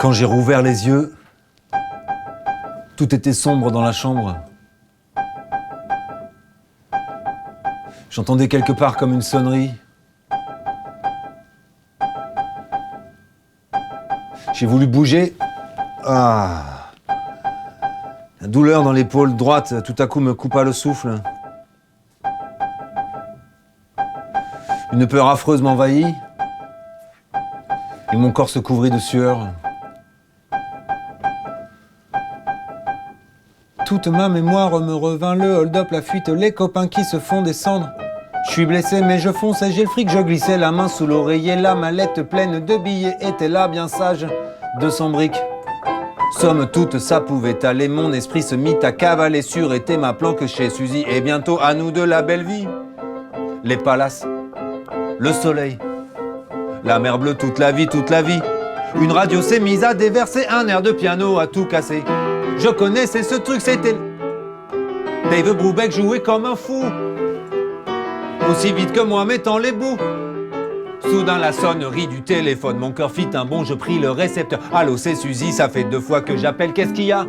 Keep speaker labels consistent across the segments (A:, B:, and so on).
A: Quand j'ai rouvert les yeux, tout était sombre dans la chambre. J'entendais quelque part comme une sonnerie. J'ai voulu bouger. Ah. La douleur dans l'épaule droite, tout à coup, me coupa le souffle. Une peur affreuse m'envahit. Et mon corps se couvrit de sueur. Toute ma mémoire me revint, le hold-up, la fuite, les copains qui se font descendre. Je suis blessé mais je fonçais, j'ai le fric, je glissais la main sous l'oreiller, la mallette pleine de billets était là bien sage. 200 briques. Somme toute, ça pouvait aller, mon esprit se mit à cavaler sur était ma planque chez Suzy. Et bientôt à nous de la belle vie. Les palaces, le soleil, la mer bleue toute la vie, toute la vie. Une radio s'est mise à déverser, un air de piano à tout casser. Je connaissais ce truc, c'était Dave Brubeck jouait comme un fou, aussi vite que moi mettant les bouts. Soudain la sonnerie du téléphone, mon cœur fit un bond, je pris le récepteur. Allô, c'est Suzy, ça fait 2 fois que j'appelle, qu'est-ce qu'il y a?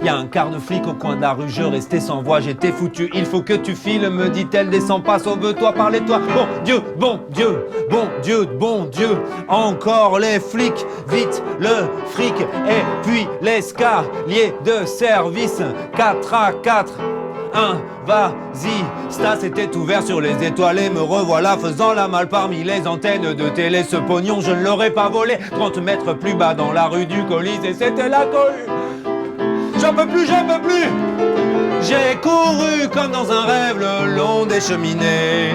A: Y a un quart de flic au coin de la rue, je restais sans voix, j'étais foutu. Il faut que tu files, me dit-elle, descends pas, sauve-toi, parlez-toi. Bon Dieu, bon Dieu, bon Dieu, bon Dieu. Encore les flics, vite le fric, et puis l'escalier de service. 4 à 4. 1, vas-y, Stas était ouvert sur les étoiles et me revoilà faisant la malle parmi les antennes de télé. Ce pognon, je ne l'aurais pas volé. 30 mètres plus bas dans la rue du Colisée, c'était la cohue. J'en peux plus, j'en peux plus. J'ai couru comme dans un rêve le long des cheminées.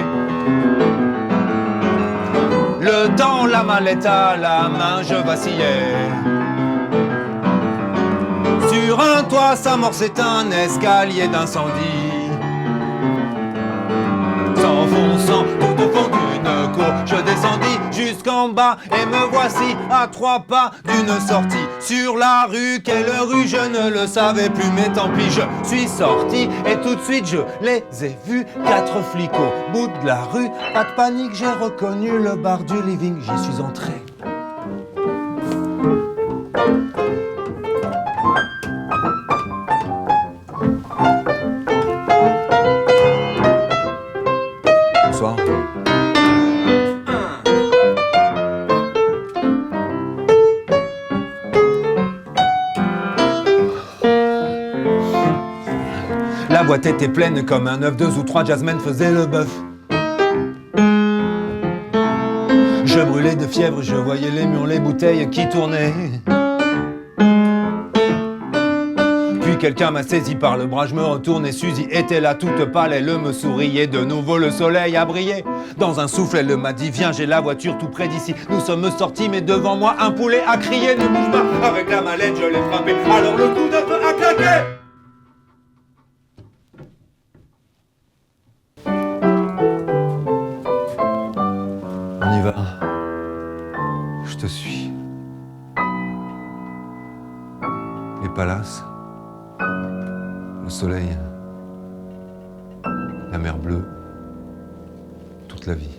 A: Le temps, la mallette à la main, je vacillais. Sur un toit s'amorçait un escalier d'incendie. S'enfonçant tout au fond d'une cour, je descendis jusqu'en bas et me voici à 3 pas d'une sortie. Sur la rue, quelle rue, je ne le savais plus, mais tant pis, je suis sorti et tout de suite je les ai vus. 4 flics au bout de la rue, pas de panique, j'ai reconnu le bar du living, j'y suis entré. Bonsoir. La boîte était pleine comme un œuf, 2 ou 3 jazzmen faisaient le bœuf. Je brûlais de fièvre, je voyais les murs, les bouteilles qui tournaient. Puis quelqu'un m'a saisi par le bras, je me retourne et Suzy était là toute pâle, elle me souriait, de nouveau le soleil a brillé. Dans un souffle, elle m'a dit viens, j'ai la voiture tout près d'ici. Nous sommes sortis, mais devant moi un poulet a crié ne bouge pas. Avec la mallette, je l'ai frappé, alors le coup de feu a claqué. On y va. Je te suis. Les palaces, le soleil, la mer bleue, toute la vie.